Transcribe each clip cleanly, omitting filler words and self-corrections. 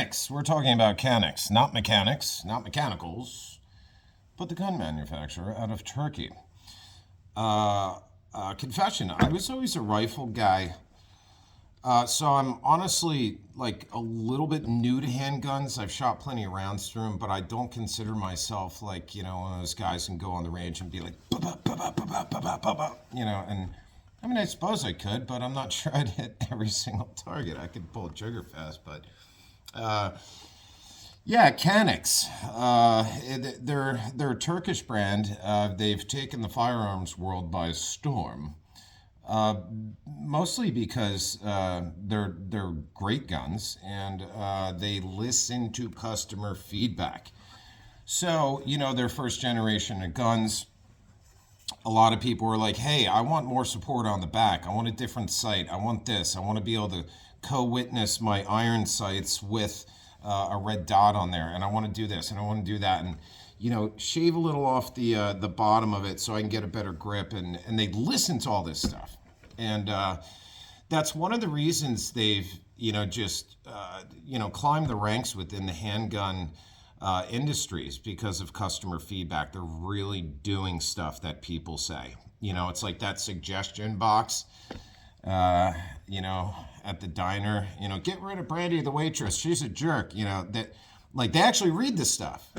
Caniks. We're talking about Caniks, not mechanics, not mechanicals, but the gun manufacturer out of Turkey. Confession, I was always a rifle guy. So I'm honestly like a little bit new to handguns. I've shot plenty of rounds through them, but I don't consider myself like, one of those guys who can go on the range and be like, "Ba, ba, ba, ba, ba, ba, ba, ba, ba, ba," and I mean, I suppose I could, but I'm not sure I'd hit every single target. I could pull a trigger fast, but yeah, Caniks. They're a Turkish brand. They've taken the firearms world by storm. Mostly because they're great guns and they listen to customer feedback. So, their first generation of guns, a lot of people were like, hey, I want more support on the back. I want a different sight. I want this. I want to be able to co-witness my iron sights with a red dot on there. And I want to do this and I want to do that. And shave a little off the bottom of it so I can get a better grip. And they listen to all this stuff. And that's one of the reasons they've, climbed the ranks within the handgun industries because of customer feedback. They're really doing stuff that people say. It's like that suggestion box, at the diner, get rid of Brandy, the waitress. She's a jerk, that like they actually read this stuff,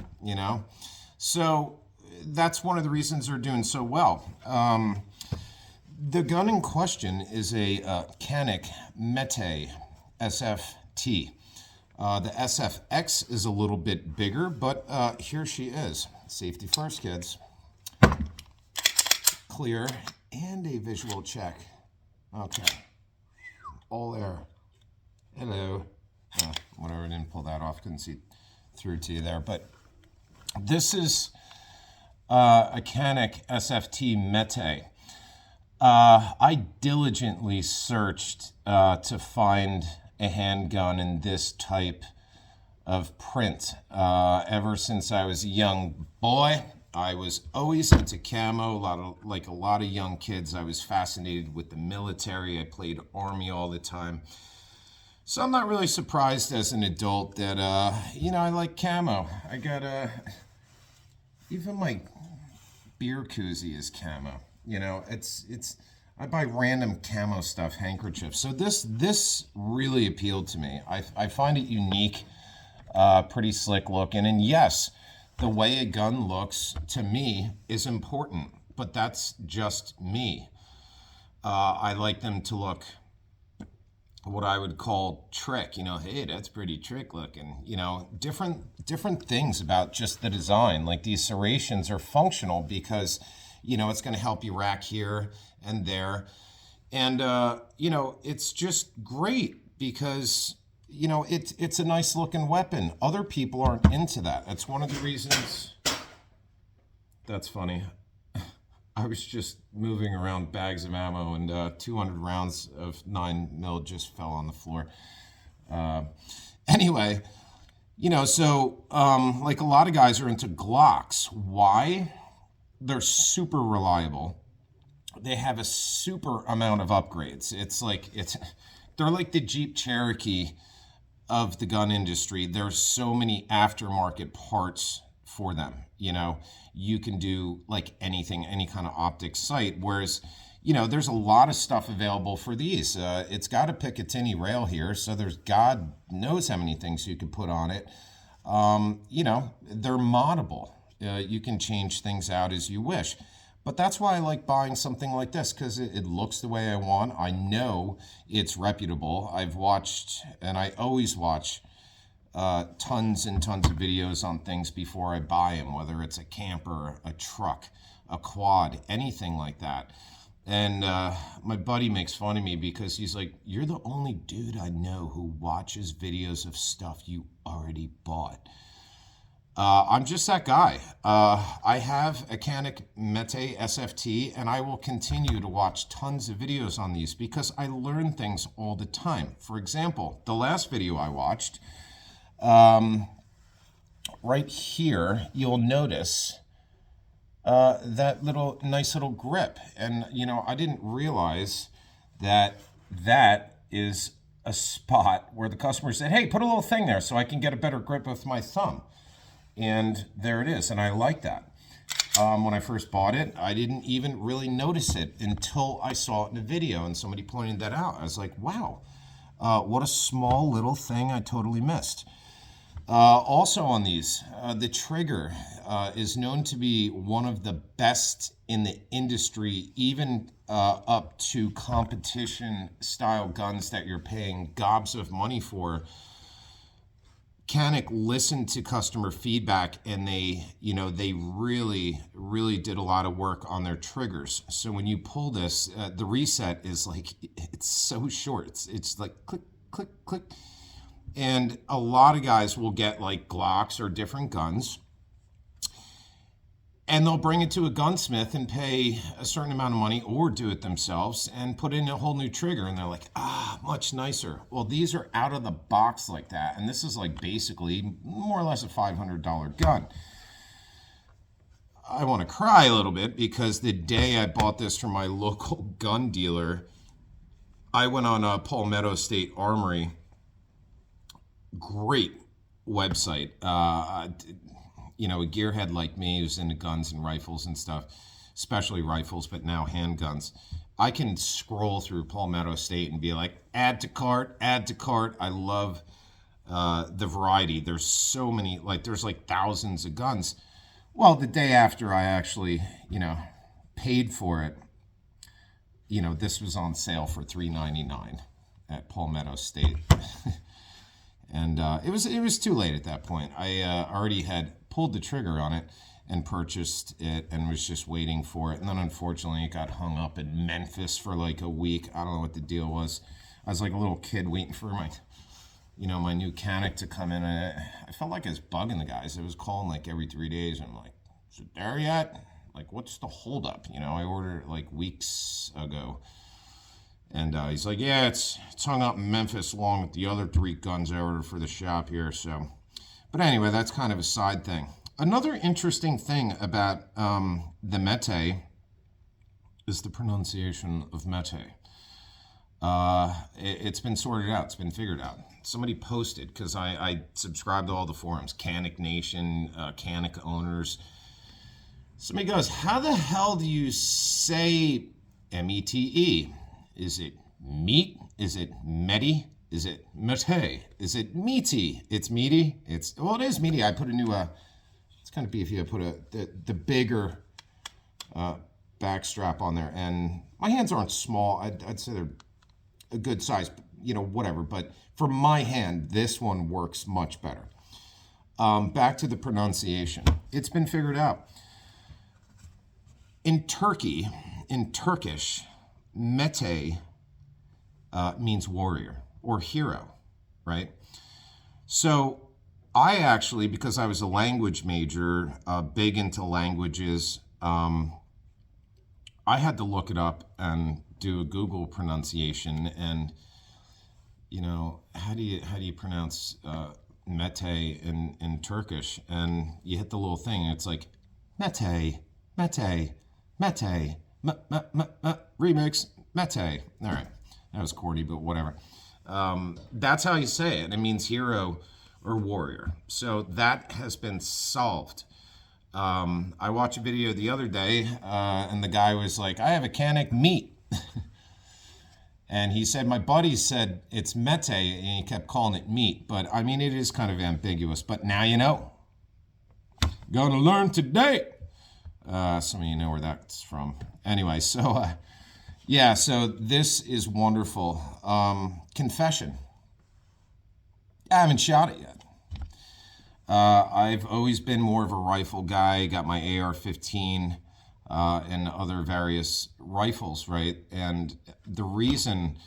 So that's one of the reasons they're doing so well. The gun in question is a Canik METE SFT. The SFX is a little bit bigger, but here she is. Safety first, kids. Clear and a visual check. Okay. All air. Hello. Whatever, I didn't pull that off. Couldn't see through to you there. But this is a Canik SFT METE. I diligently searched to find a handgun in this type of print. Ever since I was a young boy, I was always into camo. Like a lot of young kids, I was fascinated with the military. I played Army all the time. So I'm not really surprised as an adult that, I like camo. I got even my beer koozie is camo. I buy random camo stuff, handkerchiefs. So this really appealed to me. I find it unique, pretty slick looking. And yes, the way a gun looks to me is important, but that's just me. I like them to look what I would call trick. Hey, that's pretty trick looking. Different things about just the design. Like these serrations are functional because it's going to help you rack here and there. And, it's just great because, it's a nice looking weapon. Other people aren't into that. That's one of the reasons. That's funny. I was just moving around bags of ammo and 200 rounds of 9mm just fell on the floor. Anyway, so like a lot of guys are into Glocks. Why? They're super reliable. They have a super amount of upgrades. They're like the Jeep Cherokee of the gun industry. There's so many aftermarket parts for them. You can do like anything, any kind of optic sight. Whereas, there's a lot of stuff available for these. It's got a Picatinny rail here, so there's God knows how many things you can put on it. They're moddable. You can change things out as you wish. But that's why I like buying something like this, because it looks the way I want. I know it's reputable. I've watched, and I always watch, tons and tons of videos on things before I buy them, whether it's a camper, a truck, a quad, anything like that. And my buddy makes fun of me because he's like, you're the only dude I know who watches videos of stuff you already bought. I'm just that guy. I have a Canik METE SFT, and I will continue to watch tons of videos on these because I learn things all the time. For example, the last video I watched, right here, you'll notice that nice little grip. And, I didn't realize that is a spot where the customer said, hey, put a little thing there so I can get a better grip with my thumb. And there it is. And I like that. When I first bought it, I didn't even really notice it until I saw it in a video and somebody pointed that out. I was like, wow, what a small little thing I totally missed. Also on these, the trigger is known to be one of the best in the industry, even up to competition style guns that you're paying gobs of money for. Canik listened to customer feedback and they really did a lot of work on their triggers. So when you pull this, the reset is like, it's so short. It's like click, click, click. And a lot of guys will get like Glocks or different guns and they'll bring it to a gunsmith and pay a certain amount of money or do it themselves and put in a whole new trigger. And they're like, much nicer. Well, these are out of the box like that. And this is like basically more or less a $500 gun. I want to cry a little bit because the day I bought this from my local gun dealer, I went on Palmetto State Armory. Great website. A gearhead like me who's into guns and rifles and stuff, especially rifles, but now handguns. I can scroll through Palmetto State and be like, add to cart, add to cart. I love the variety. There's so many, there's like thousands of guns. Well, the day after I actually, paid for it, this was on sale for $3.99 at Palmetto State. And it was too late at that point. I already had pulled the trigger on it and purchased it and was just waiting for it. And then unfortunately it got hung up in Memphis for like a week. I don't know what the deal was. I was like a little kid waiting for my new Canik to come in. And I felt like I was bugging the guys. It was calling like every 3 days. I'm like, is it there yet? Like, what's the holdup? I ordered it like weeks ago. And he's like, yeah, it's hung up in Memphis along with the other 3 guns I ordered for the shop here. So, but anyway, that's kind of a side thing. Another interesting thing about the Mète is the pronunciation of Mète. It's been sorted out. It's been figured out. Somebody posted, because I subscribe to all the forums, Canik Nation, Canik owners. Somebody goes, how the hell do you say M-E-T-E? Is it meat? Is it meti? Is it mete? Is it meaty? It's meaty. It is meaty. I put a new, it's kind of beefy. I put the bigger back strap on there. And my hands aren't small. I'd say they're a good size, whatever. But for my hand, this one works much better. Back to the pronunciation. It's been figured out. In Turkish, Mète means warrior or hero, right? So I actually, because I was a language major, big into languages, I had to look it up and do a Google pronunciation. And how do you pronounce Mète in Turkish? And you hit the little thing, and it's like Mète, Mète, Mète. Remix, Mète. All right, that was corny, but whatever. That's how you say it. It means hero or warrior. So that has been solved. I watched a video the other day, and the guy was like, I have a Canik meat. And he said, my buddy said it's Mète, and he kept calling it meat. But, I mean, it is kind of ambiguous. But now you know. Gonna learn today. Some of you know where that's from. Anyway, so yeah, so this is wonderful. Confession. I haven't shot it yet. I've always been more of a rifle guy. Got my AR-15 and other various rifles, right? And the reason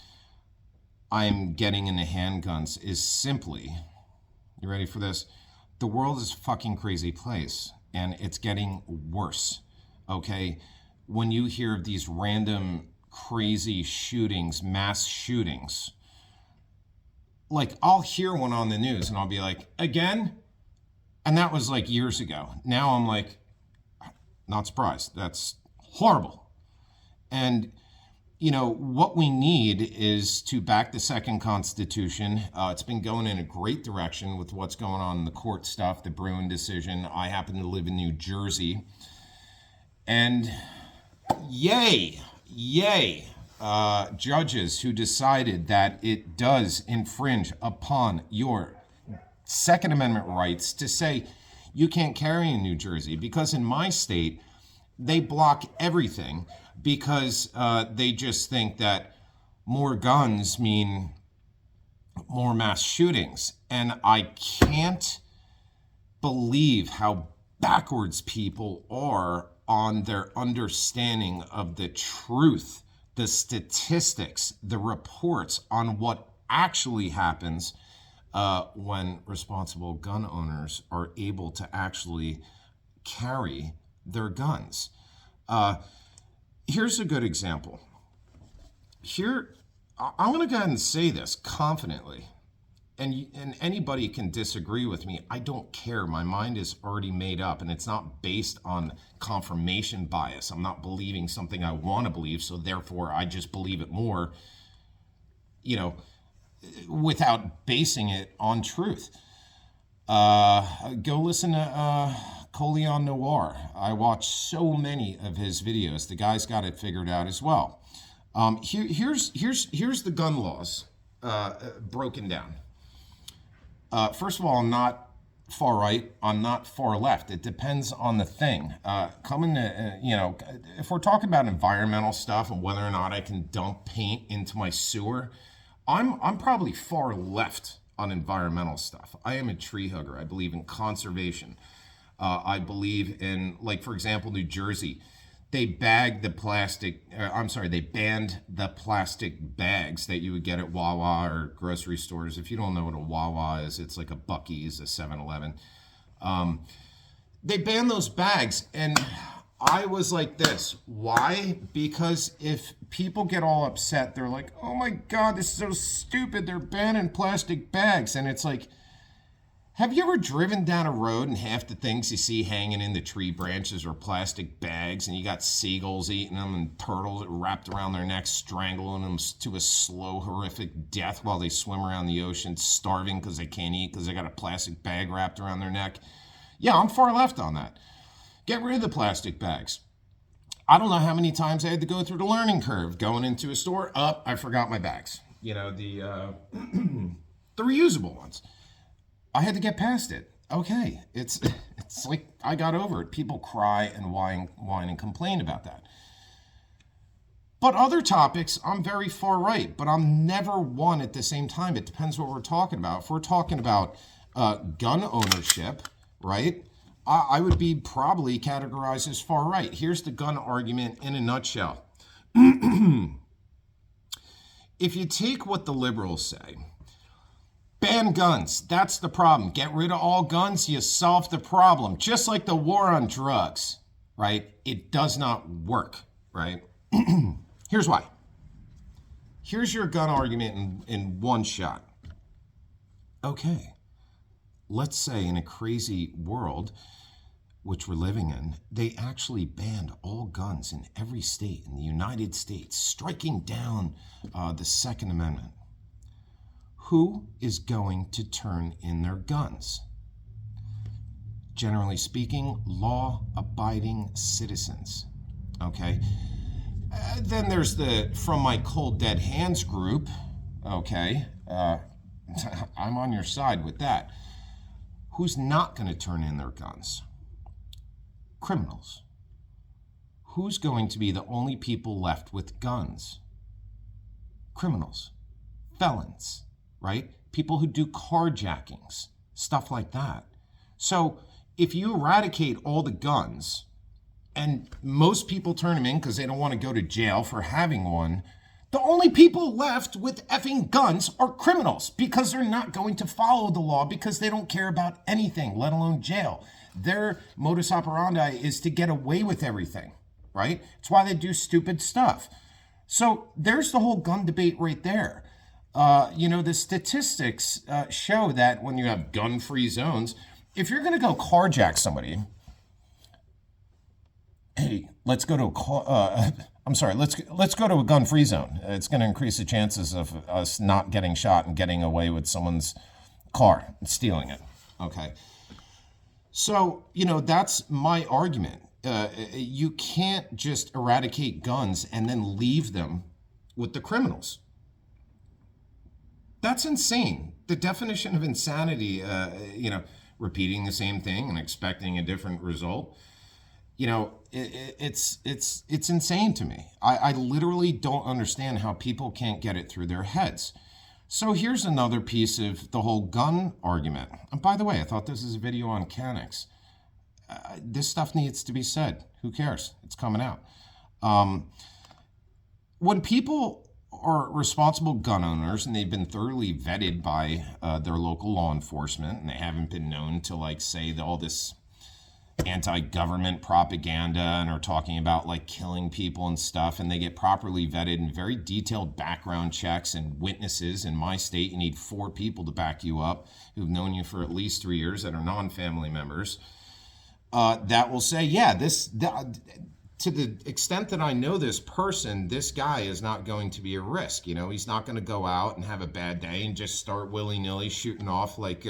I'm getting into handguns is simply, you ready for this? The world is a fucking crazy place. And it's getting worse, okay? When you hear of these random crazy shootings, mass shootings, like I'll hear one on the news and I'll be like, again? And that was like years ago. Now I'm like, not surprised. That's horrible. And what we need is to back the second Constitution. It's been going in a great direction with what's going on in the court stuff, the Bruin decision. I happen to live in New Jersey. And yay, judges who decided that it does infringe upon your Second Amendment rights to say you can't carry in New Jersey, because in my state, they block everything because they just think that more guns mean more mass shootings. And I can't believe how backwards people are on their understanding of the truth, the statistics, the reports on what actually happens when responsible gun owners are able to actually carry their guns. Here's a good example. Here, I'm going to go ahead and say this confidently, and anybody can disagree with me. I don't care. My mind is already made up, and it's not based on confirmation bias. I'm not believing something I want to believe, so therefore I just believe it more, without basing it on truth. Go listen to Colion Noir. I watch so many of his videos. The guy's got it figured out as well. Here's the gun laws broken down. First of all, I'm not far right. I'm not far left. It depends on the thing. If we're talking about environmental stuff and whether or not I can dump paint into my sewer, I'm probably far left on environmental stuff. I am a tree hugger. I believe in conservation. I believe in, like, for example, New Jersey, they banned the plastic bags that you would get at Wawa or grocery stores. If you don't know what a Wawa is, it's like a Buc-ee's, a 7-Eleven. They banned those bags, and I was like this. Why? Because if people get all upset, they're like, oh my God, this is so stupid. They're banning plastic bags. And it's like, have you ever driven down a road and half the things you see hanging in the tree branches are plastic bags, and you got seagulls eating them and turtles wrapped around their necks, strangling them to a slow, horrific death while they swim around the ocean starving because they can't eat because they got a plastic bag wrapped around their neck? Yeah, I'm far left on that. Get rid of the plastic bags. I don't know how many times I had to go through the learning curve going into a store. I forgot my bags. The reusable ones. I had to get past it. Okay, it's like I got over it. People cry and whine and complain about that. But other topics, I'm very far right, but I'm never one at the same time. It depends what we're talking about. If we're talking about gun ownership, right, I would be probably categorized as far right. Here's the gun argument in a nutshell. If you take what the liberals say, ban guns, that's the problem. Get rid of all guns, you solve the problem. Just like the war on drugs, right? It does not work, right? Here's why. Here's your gun argument in one shot. Okay, let's say in a crazy world, which we're living in, they actually banned all guns in every state in the United States, striking down the Second Amendment. Who is going to turn in their guns? Generally speaking, law-abiding citizens, okay? Then there's the From My Cold Dead Hands group, okay? I'm on your side with that. Who's not going to turn in their guns? Criminals. Who's going to be the only people left with guns? Criminals. Felons. Right? People who do carjackings, stuff like that. So if you eradicate all the guns, and most people turn them in because they don't want to go to jail for having one, the only people left with effing guns are criminals, because they're not going to follow the law because they don't care about anything, let alone jail. Their modus operandi is to get away with everything, right? It's why they do stupid stuff. So there's the whole gun debate right there. The statistics show that when you have gun-free zones, if you're going to go carjack somebody, hey, let's go to I'm sorry, let's go to a gun-free zone. It's going to increase the chances of us not getting shot and getting away with someone's car and stealing it. Okay. So, that's my argument. You can't just eradicate guns and then leave them with the criminals. That's insane. The definition of insanity, repeating the same thing and expecting a different result. It's insane to me. I literally don't understand how people can't get it through their heads. So here's another piece of the whole gun argument. And by the way, I thought this was a video on Canik. This stuff needs to be said. Who cares? It's coming out. When people are responsible gun owners and they've been thoroughly vetted by their local law enforcement and they haven't been known to say all this anti-government propaganda and are talking about killing people and stuff, and they get properly vetted and very detailed background checks and witnesses. In my state, you need 4 people to back you up who've known you for at least 3 years that are non-family members, that will say, yeah, to the extent that I know this person, this guy is not going to be a risk. He's not going to go out and have a bad day and just start willy-nilly shooting off like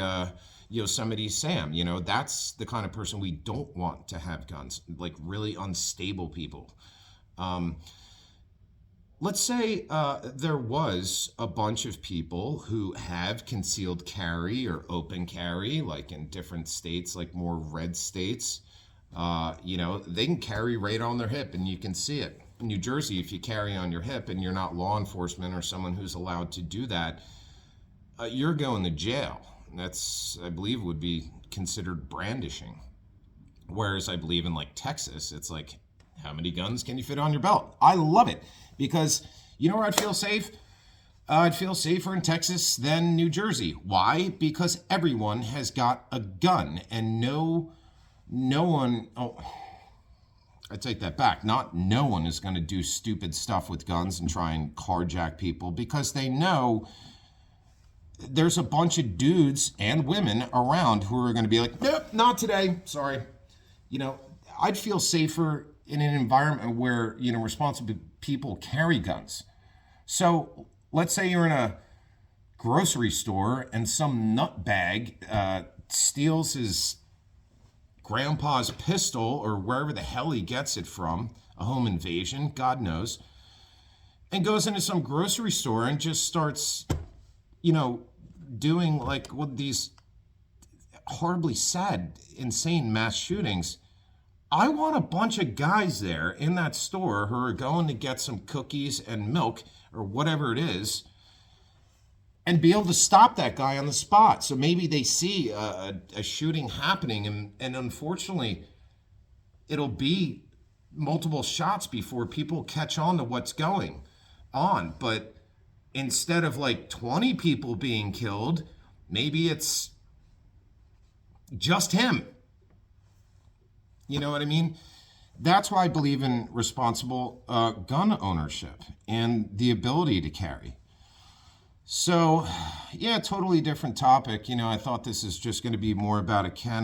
Yosemite Sam. That's the kind of person we don't want to have guns, really unstable people. Let's say there was a bunch of people who have concealed carry or open carry, in different states, more red states. They can carry right on their hip and you can see it. In New Jersey, if you carry on your hip and you're not law enforcement or someone who's allowed to do that, you're going to jail. That's, I believe, would be considered brandishing. Whereas I believe in Texas, it's how many guns can you fit on your belt? I love it because where I'd feel safe? I'd feel safer in Texas than New Jersey. Why? Because everyone has got a gun and no one, I take that back. No one is going to do stupid stuff with guns and try and carjack people because they know there's a bunch of dudes and women around who are going to be nope, not today. Sorry. I'd feel safer in an environment where, responsible people carry guns. So let's say you're in a grocery store and some nutbag steals his grandpa's pistol or wherever the hell he gets it from, a home invasion, God knows, and goes into some grocery store and just starts, doing these horribly sad, insane mass shootings. I want a bunch of guys there in that store who are going to get some cookies and milk or whatever it is and be able to stop that guy on the spot. So maybe they see a shooting happening and unfortunately it'll be multiple shots before people catch on to what's going on. But instead of 20 people being killed, maybe it's just him. You know what I mean? That's why I believe in responsible gun ownership and the ability to carry. So, yeah, totally different topic. I thought this is just going to be more about a Canik